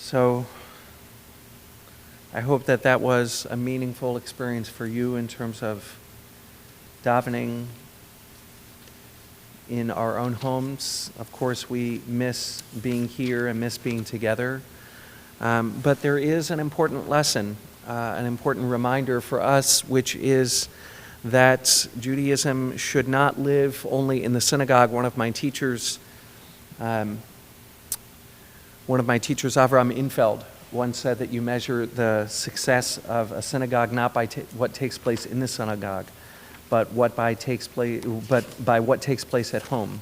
So I hope that that was a meaningful experience for you in terms of davening in our own homes. Of course, we miss being here and miss being together. But there is an important lesson, an important reminder for us, which is that Judaism should not live only in the synagogue. One of my teachers, Avram Infeld, once said that you measure the success of a synagogue not by what takes place in the synagogue, but by what takes place at home.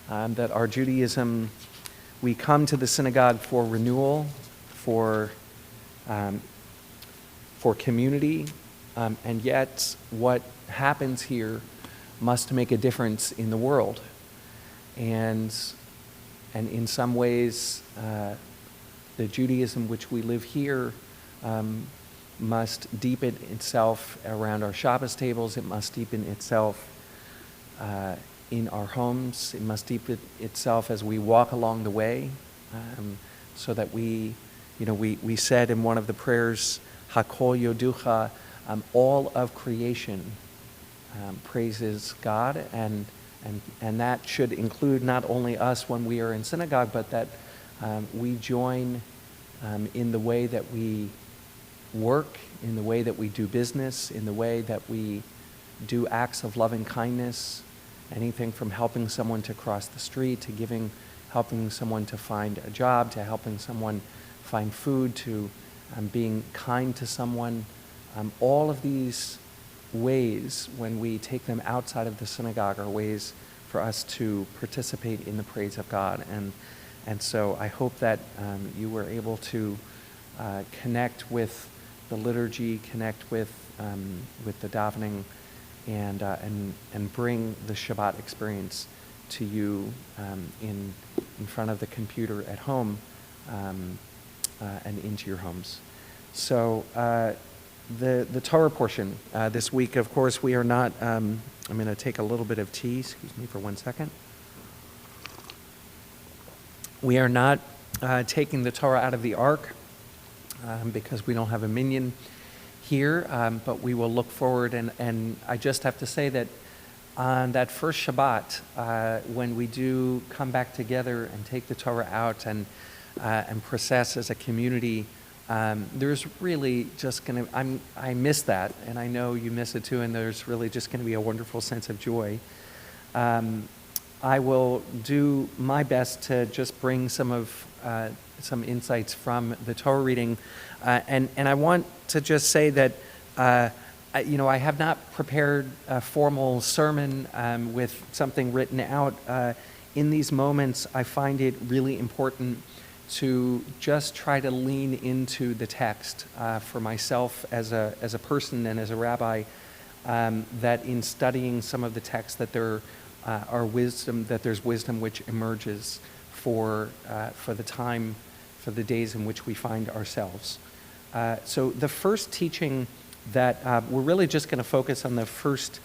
That our Judaism, we come to the synagogue for renewal, for community, and yet what happens here must make a difference in the world. And in some ways, the Judaism which we live here must deepen itself around our Shabbos tables. It must deepen itself in our homes. It must deepen itself as we walk along the way, so that we said in one of the prayers, Hakol Yoducha, all of creation praises God, and that should include not only us when we are in synagogue, but that we join in the way that we work, in the way that we do business, in the way that we do acts of loving kindness, anything from helping someone to cross the street, to helping someone to find a job, to helping someone find food, to being kind to someone. All of these ways, when we take them outside of the synagogue, are ways for us to participate in the praise of God. And so I hope that you were able to connect with the liturgy, connect with the davening, and bring the Shabbat experience to you in front of the computer at home and into your homes. So the Torah portion this week, of course, we are not. I'm going to take a little bit of tea. Excuse me for 1 second. We are not taking the Torah out of the Ark because we don't have a minyan here, but we will look forward. And I just have to say that on that first Shabbat, when we do come back together and take the Torah out and process as a community, there's really just going to, I miss that, and I know you miss it too, and there's really just going to be a wonderful sense of joy. I will do my best to just bring some insights from the Torah reading, and I want to just say that I have not prepared a formal sermon with something written out. In these moments, I find it really important to just try to lean into the text for myself as a person and as a rabbi, that in studying some of the text that there's wisdom which emerges for the days in which we find ourselves. So the first teaching that we're really just going to focus on the first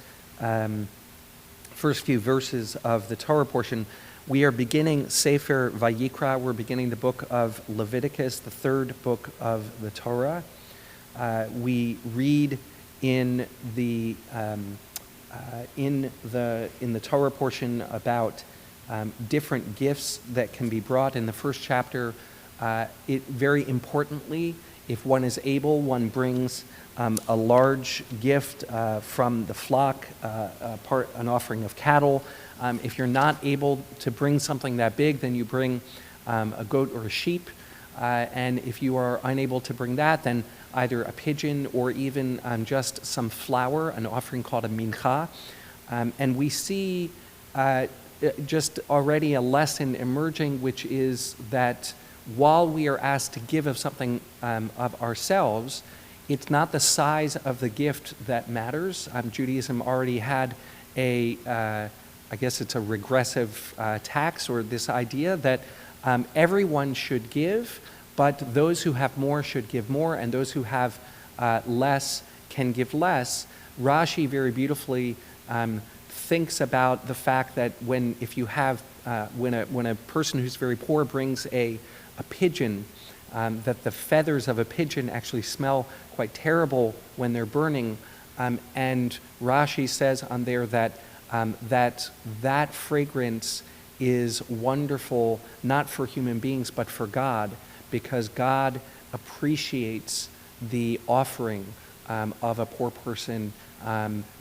few verses of the Torah portion. We are beginning Sefer Vayikra. We're beginning the book of Leviticus, the third book of the Torah. We read in the Torah portion about different gifts that can be brought. In the first chapter, very importantly, if one is able, one brings a large gift from the flock, an offering of cattle. If you're not able to bring something that big, then you bring a goat or a sheep. And if you are unable to bring that, then either a pigeon or even just some flour, an offering called a mincha. And we see just already a lesson emerging, which is that while we are asked to give of something of ourselves, it's not the size of the gift that matters. Judaism already had I guess it's a regressive tax, or this idea that everyone should give, but those who have more should give more, and those who have less can give less. Rashi very beautifully thinks about the fact that when a person who's very poor brings a pigeon, that the feathers of a pigeon actually smell quite terrible when they're burning. And Rashi says on there that that fragrance is wonderful, not for human beings, but for God, because God appreciates the offering of a poor person,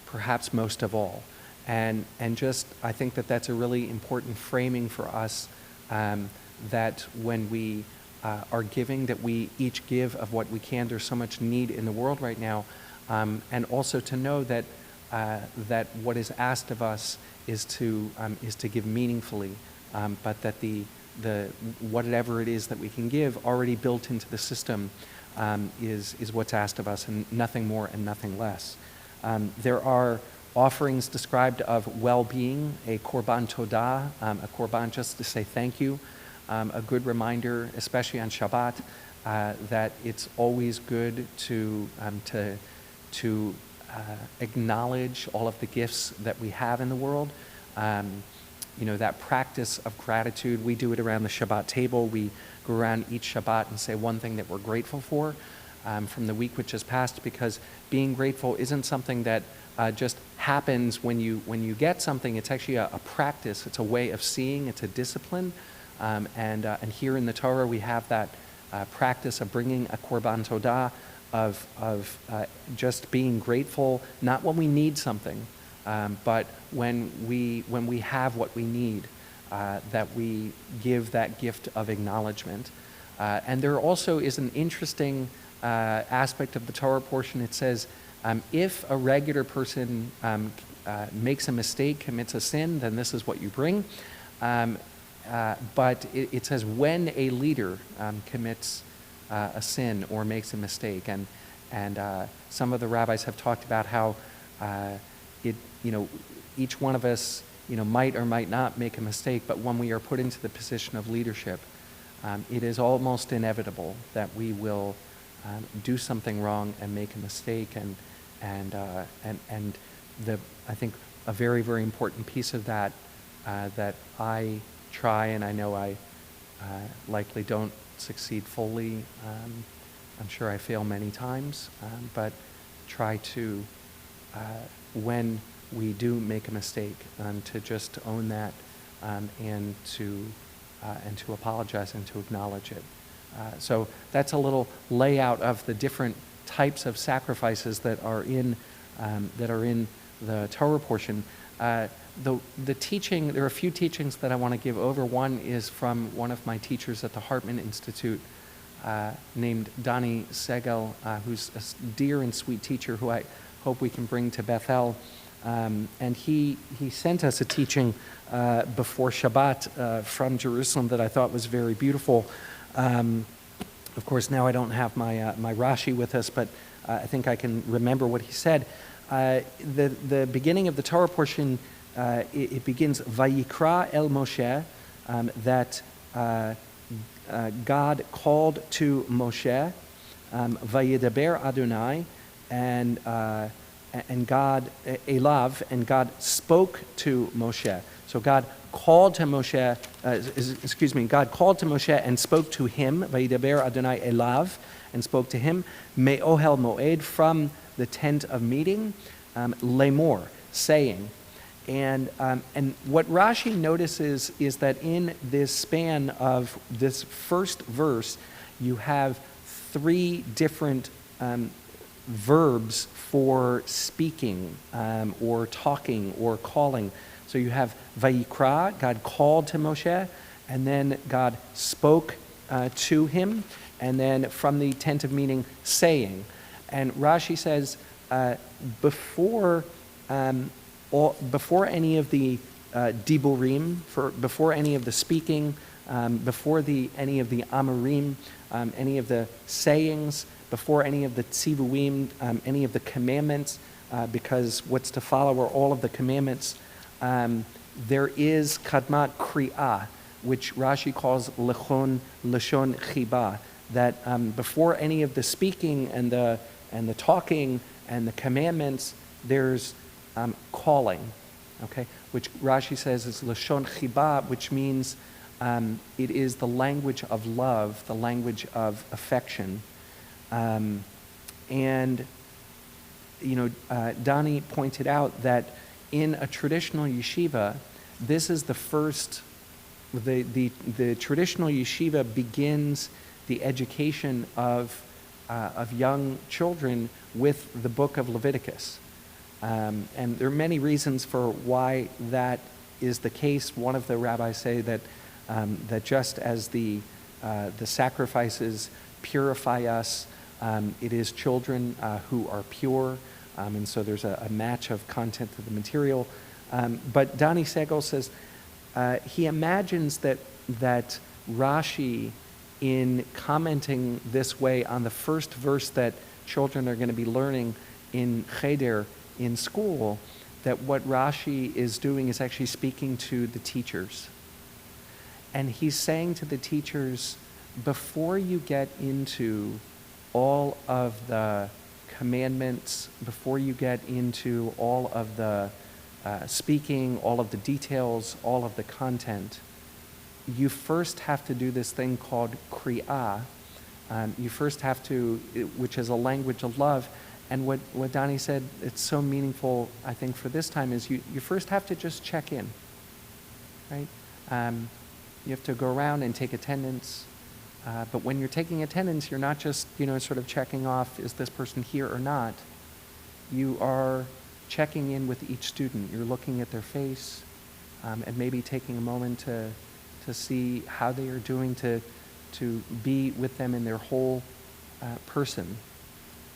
perhaps most of all. And just, I think that that's a really important framing for us, that when we are giving, that we each give of what we can. There's so much need in the world right now. And also to know that that what is asked of us is to give meaningfully, but that the whatever it is that we can give already built into the system is what's asked of us, and nothing more and nothing less. There are offerings described of well-being, a korban todah, a korban just to say thank you, a good reminder, especially on Shabbat, that it's always good to acknowledge all of the gifts that we have in the world. That practice of gratitude, we do it around the Shabbat table. We go around each Shabbat and say one thing that we're grateful for from the week which has passed, because being grateful isn't something that just happens when you get something. It's actually a practice. It's a way of seeing. It's a discipline. And here in the Torah we have that practice of bringing a korban todah, of just being grateful, not when we need something, but when we have what we need, that we give that gift of acknowledgement. And there also is an interesting aspect of the Torah portion. It says, if a regular person makes a mistake, commits a sin, then this is what you bring. But it says when a leader commits a sin or makes a mistake, and some of the rabbis have talked about how each one of us might or might not make a mistake, but when we are put into the position of leadership, it is almost inevitable that we will do something wrong and make a mistake, and I think a very, very important piece of that that I try, and I know I likely don't succeed fully. I'm sure I fail many times, but try to, when we do make a mistake, to just own that, and to apologize and to acknowledge it. So that's a little layout of the different types of sacrifices that are in the Torah portion. The teaching, there are a few teachings that I want to give over. One is from one of my teachers at the Hartman Institute, named Donnie Segel, who's a dear and sweet teacher who I hope we can bring to Bethel. And he sent us a teaching before Shabbat from Jerusalem that I thought was very beautiful. Of course, now I don't have my Rashi with us, but I think I can remember what he said. The beginning of the Torah portion, it begins, Vayikra el Moshe, that God called to Moshe, Vayidaber Adonai, and God, Elav, and God spoke to Moshe. So God called to Moshe, God called to Moshe and spoke to him, Vayidaber Adonai Elav, and spoke to him, Me'ohel Moed, from the tent of meeting, Lemor, saying. And what Rashi notices is that in this span of this first verse, you have three different verbs for speaking, or talking, or calling. So you have Vayikra, God called to Moshe, and then God spoke to him, and then from the tent of meeting, saying. And Rashi says, before any of the diburim, before any of the speaking, before any of the amurim, any of the sayings, before any of the tzivuim, any of the commandments, because what's to follow are all of the commandments, there is kadmat kri'ah, which Rashi calls lashon chiba, that before any of the speaking and the talking and the commandments, there's calling, okay, which Rashi says is lashon chiba, which means It is the language of love, the language of affection. And, Donnie pointed out that in a traditional yeshiva, this is the first, the traditional yeshiva begins the education of young children with the book of Leviticus. And there are many reasons for why that is the case. One of the rabbis say that just as the sacrifices purify us, it is children who are pure, and so there's a match of content to the material. But Donnie Segal says he imagines that Rashi, in commenting this way on the first verse that children are going to be learning in Cheder, in school, that what Rashi is doing is actually speaking to the teachers. And he's saying to the teachers, before you get into all of the commandments, before you get into all of the speaking, all of the details, all of the content, you first have to do this thing called kri'ah. You first have to, which is a language of love. And what Donnie said, it's so meaningful, I think, for this time, is you first have to just check in, right? You have to go around and take attendance. But when you're taking attendance, you're not just, sort of checking off, is this person here or not? You are checking in with each student. You're looking at their face, and maybe taking a moment to see how they are doing, to be with them in their whole person.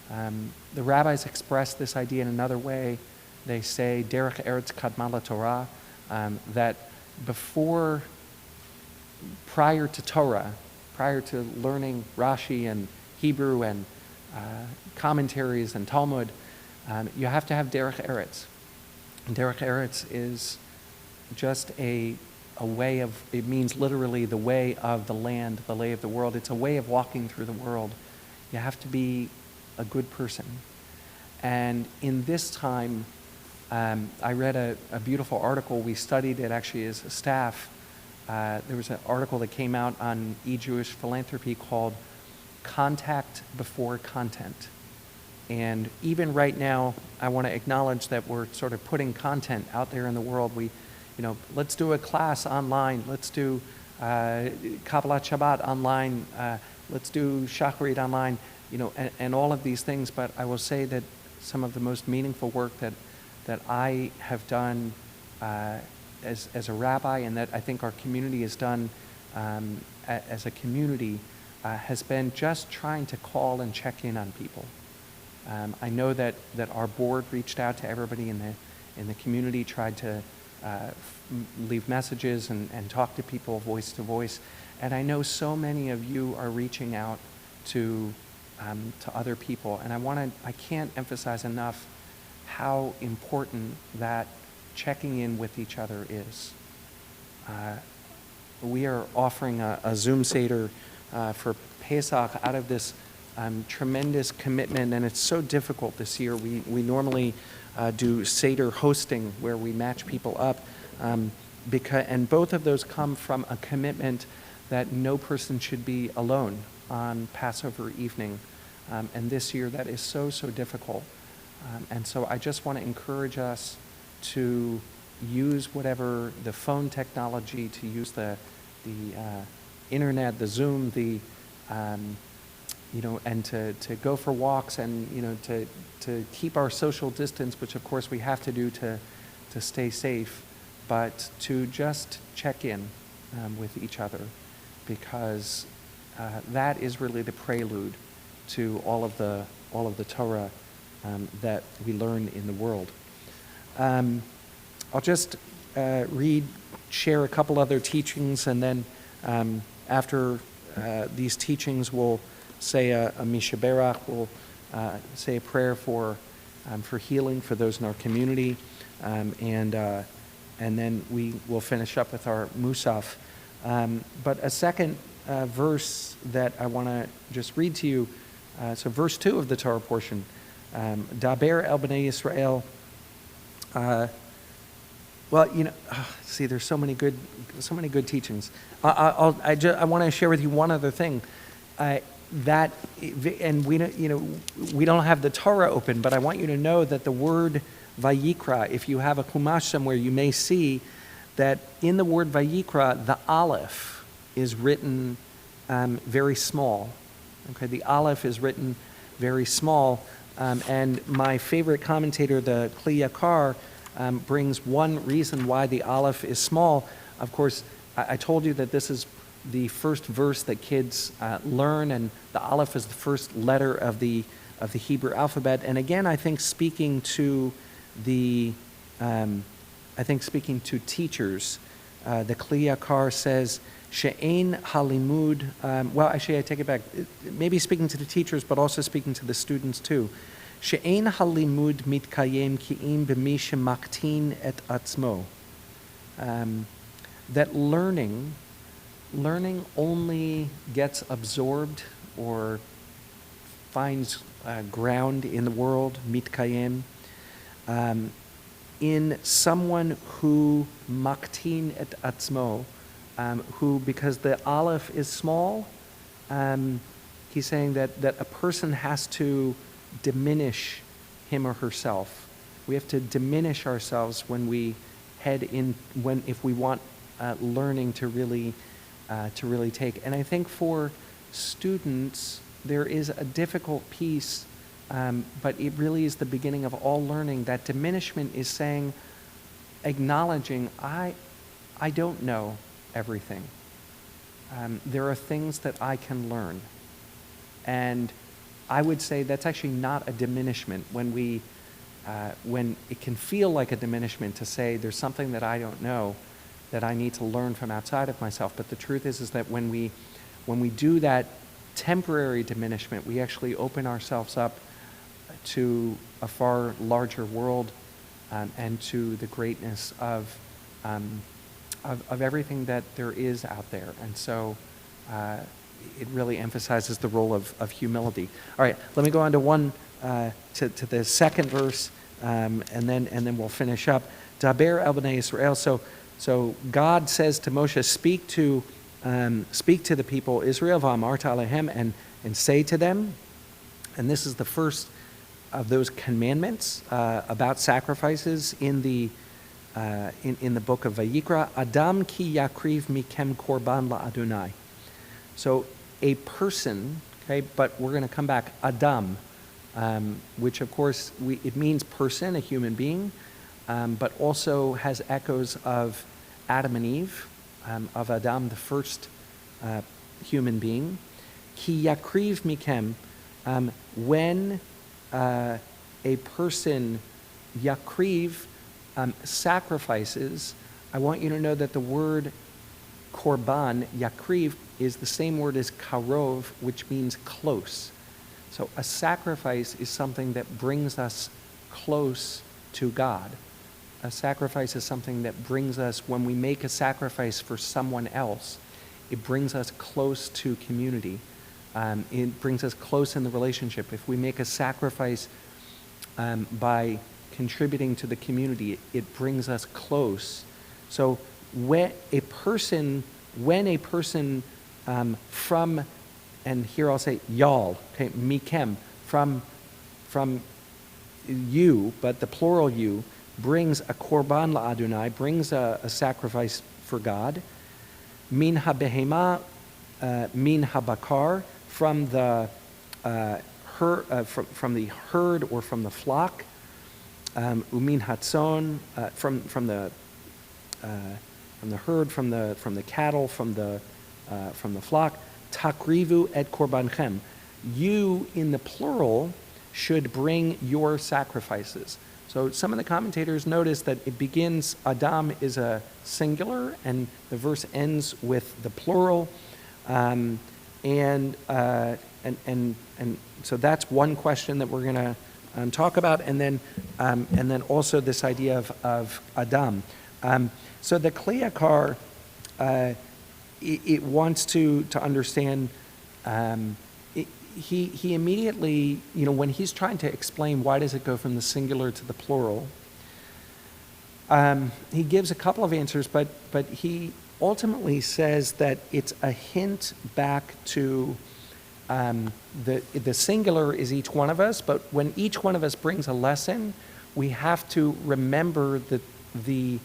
The rabbis express this idea in another way. They say, Derech Eretz Kadma LaTorah, that prior to Torah, prior to learning Rashi and Hebrew and commentaries and Talmud, you have to have Derech Eretz. And Derech Eretz is just a way of, it means literally the way of the land, the way of the world. It's a way of walking through the world. You have to be a good person. And in this time, I read a beautiful article. We studied it actually as a staff. There was an article that came out on e-Jewish philanthropy called Contact Before Content. And even right now, I want to acknowledge that we're sort of putting content out there in the world. Let's do a class online. Let's do Kabbalat Shabbat online. Let's do Shacharit online. And all of these things. But I will say that some of the most meaningful work that I have done as a rabbi, and that I think our community has done as a community, has been just trying to call and check in on people. I know that our board reached out to everybody in the community, tried to leave messages and talk to people voice to voice, and I know so many of you are reaching out to other people, and I can't emphasize enough how important that checking in with each other is. We are offering a Zoom Seder for Pesach out of this tremendous commitment, and it's so difficult this year. We normally do Seder hosting where we match people up, and both of those come from a commitment that no person should be alone on Passover evening. And this year that is so difficult. And so I just want to encourage us to use whatever the phone technology, to use the internet, the Zoom, and to go for walks, and to keep our social distance, which of course we have to do to stay safe, but to just check in with each other, because that is really the prelude to all of the Torah that we learn in the world. I'll just share a couple other teachings, and then after these teachings, we'll say a Mishaberach. We'll say a prayer for healing for those in our community, and then we will finish up with our Musaf. But a second verse that I want to just read to you. So verse 2 of the Torah portion, Daber el bnei Yisrael, Well, see, there's so many good teachings. I want to share with you one other thing. And we don't have the Torah open, but I want you to know that the word Vayikra, if you have a Chumash somewhere, you may see that in the word Vayikra, the Aleph is written very small. Okay, the Aleph is written very small. And my favorite commentator, the Kli Yakar, brings one reason why the Aleph is small. Of course, I told you that this is the first verse that kids learn, and the Aleph is the first letter of the Hebrew alphabet. And again, I think speaking to teachers, the Kli Yakar says, She'ein halimud, well, actually, I take it back. Maybe speaking to the teachers, but also speaking to the students too. She'ein halimud mitkayem ki'im b'mi shemaktin et atzmo. That learning only gets absorbed or finds ground in the world, mitkayem, in someone who maktin et atzmo, who, because the Aleph is small, he's saying that a person has to diminish him or herself. We have to diminish ourselves when we if we want learning to really take. And I think for students, there is a difficult piece, but it really is the beginning of all learning. That diminishment is saying, acknowledging, I don't know everything. There are things that I can learn. And I would say that's actually not a diminishment when it can feel like a diminishment to say there's something that I don't know that I need to learn from outside of myself. But the truth is that when we do that temporary diminishment, we actually open ourselves up to a far larger world and to the greatness of everything that there is out there. And so it really emphasizes the role of humility. All right, let me go on to the second verse, and then we'll finish up. Daber el bnei Yisrael. So God says to Moshe, speak to the people Israel, v'amarta alehem, and say to them, and this is the first of those commandments about sacrifices in the book of Vayikra. Adam ki yakriv mikem korban la'Adonai. So a person, okay, but we're going to come back, Adam, which of course it means person, a human being, but also has echoes of Adam and Eve, of Adam, the first human being. Ki yakriv mikem, when a person yakriv sacrifices, I want you to know that the word korban, yakriv, is the same word as karov, which means close. So a sacrifice is something that brings us close to God. A sacrifice is something that brings us, when we make a sacrifice for someone else, it brings us close to community. It brings us close in the relationship. If we make a sacrifice by contributing to the community, it brings us close. So when a person from, and here I'll say y'all, okay, mikem, from you, but the plural you, brings a korban la'Adonai, brings a sacrifice for God, min habehema, min habakar, from the herd or from the flock, umin hatzon, from the herd, from the cattle, from the flock, takrivu et korbanchem. You, in the plural, should bring your sacrifices. So some of the commentators notice that it begins, Adam is a singular, and the verse ends with the plural, and so that's one question that we're going to talk about, and then also this idea of Adam. So the Kli Yakar, it wants to understand. He immediately, when he's trying to explain why does it go from the singular to the plural, He gives a couple of answers, but he ultimately says that it's a hint back to the singular is each one of us, but when each one of us brings a lesson, we have to remember the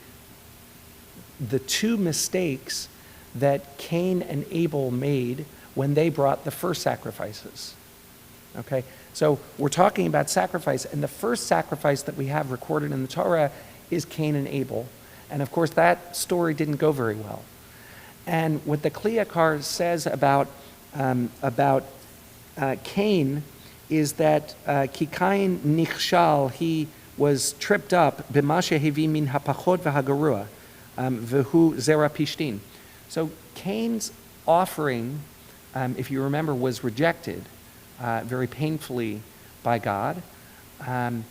two mistakes that Cain and Abel made when they brought the first sacrifices. Okay, so we're talking about sacrifice, and the first sacrifice that we have recorded in the Torah is Cain and Abel. And of course, that story didn't go very well. And what the Kli Yakar says about Cain is that Ki Kain nichshal, he was tripped up, b'mashe hevi min hapachot v'hagarua, v'hu zera pishtin. So Cain's offering, if you remember, was rejected very painfully by God, and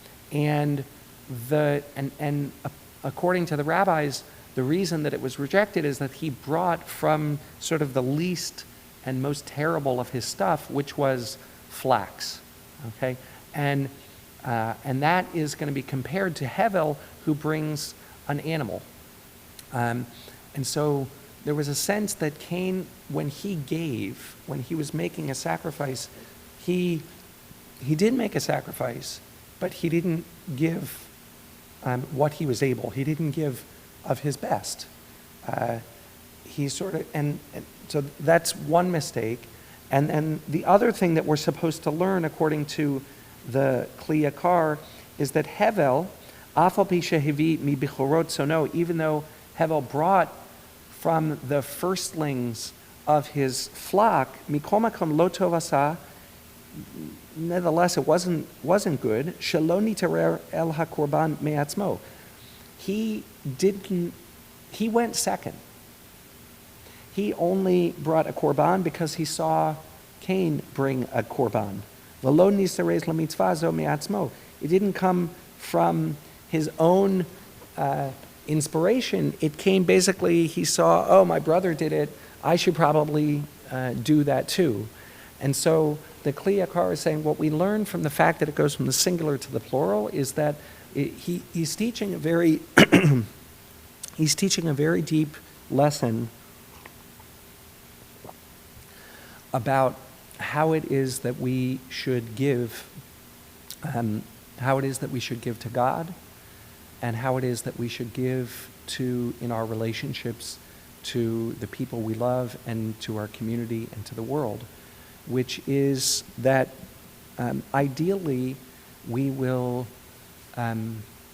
according to the rabbis, the reason that it was rejected is that he brought from sort of the least and most terrible of his stuff, which was flax. Okay, and that is going to be compared to Hevel, who brings an animal. And so there was a sense that Cain, when he was making a sacrifice, he did make a sacrifice, but he didn't give what he was able. He didn't give of his best. He sort of, and so that's one mistake. And then the other thing that we're supposed to learn, according to the Kli Yakar, is that Hevel, afal pi shehevi mi bichorot sono, even though Hevel brought from the firstlings of his flock, mikol makom lo tov asa, nevertheless it wasn't good. Shelo nitarer el hakorban me'atzmo. He went second. He only brought a korban because he saw Cain bring a korban. V'lo nisareis lamitzvah zo me'atzmo. It didn't come from his own inspiration. It came basically, he saw, oh, my brother did it, I should probably do that too. And so the Kli Yakar is saying what we learn from the fact that it goes from the singular to the plural is that he's teaching a very he's teaching a very deep lesson about how it is that we should give to God, and how it is that we should give to in our relationships to the people we love and to our community and to the world, which is that ideally we will,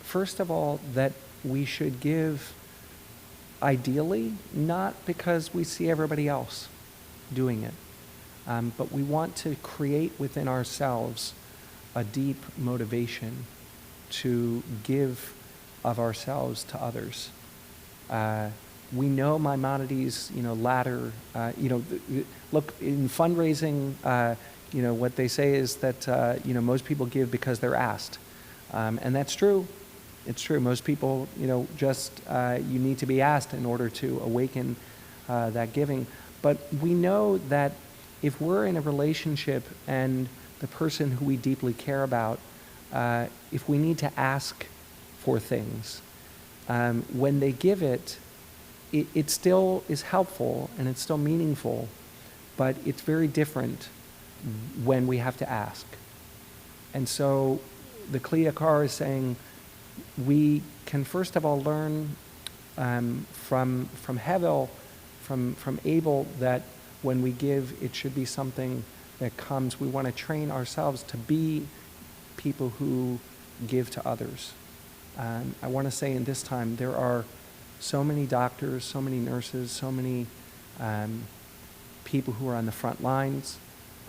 first of all, that we should give ideally not because we see everybody else doing it, but we want to create within ourselves a deep motivation to give of ourselves to others. We know Maimonides, ladder, look, in fundraising, what they say is that, most people give because they're asked. And that's true. It's true. Most people, just, you need to be asked in order to awaken that giving. But we know that if we're in a relationship and the person who we deeply care about, if we need to ask for things, when they give it, it still is helpful and it's still meaningful, but it's very different when we have to ask. And so the Kli Yakar is saying we can first of all learn from Hevel, from Abel, that when we give, it should be something that comes. We want to train ourselves to be people who give to others. I want to say in this time, there are so many doctors, so many nurses, so many people who are on the front lines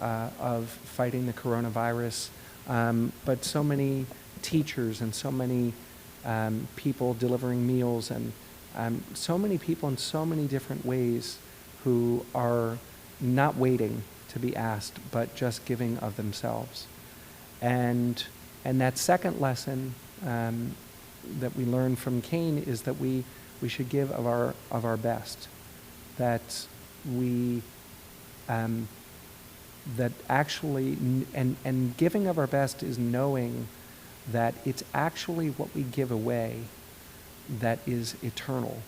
of fighting the coronavirus, but so many teachers and so many people delivering meals, and so many people in so many different ways who are not waiting to be asked, but just giving of themselves. And that second lesson that we learn from Cain is that we should give of our best. That we that actually and giving of our best is knowing that it's actually what we give away that is eternal.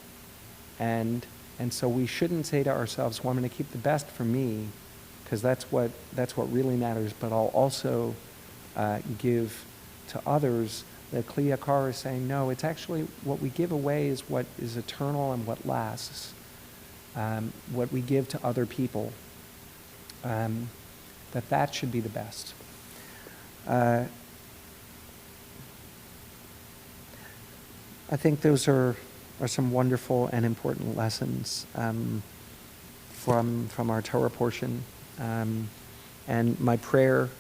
And so we shouldn't say to ourselves, well, I'm going to keep the best for me, because that's what really matters, but I'll also give to others. The Kli Yakar is saying, no, it's actually what we give away is what is eternal and what lasts. What we give to other people, that should be the best. I think those are some wonderful and important lessons from our Torah portion. And my prayer,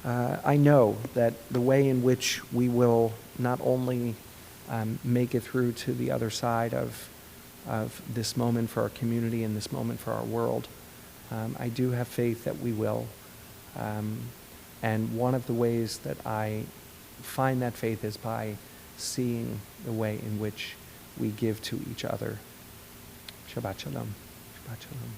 I know that the way in which we will not only make it through to the other side of this moment for our community and this moment for our world, I do have faith that we will. And one of the ways that I find that faith is by seeing the way in which we give to each other. Shabbat Shalom. Shabbat Shalom.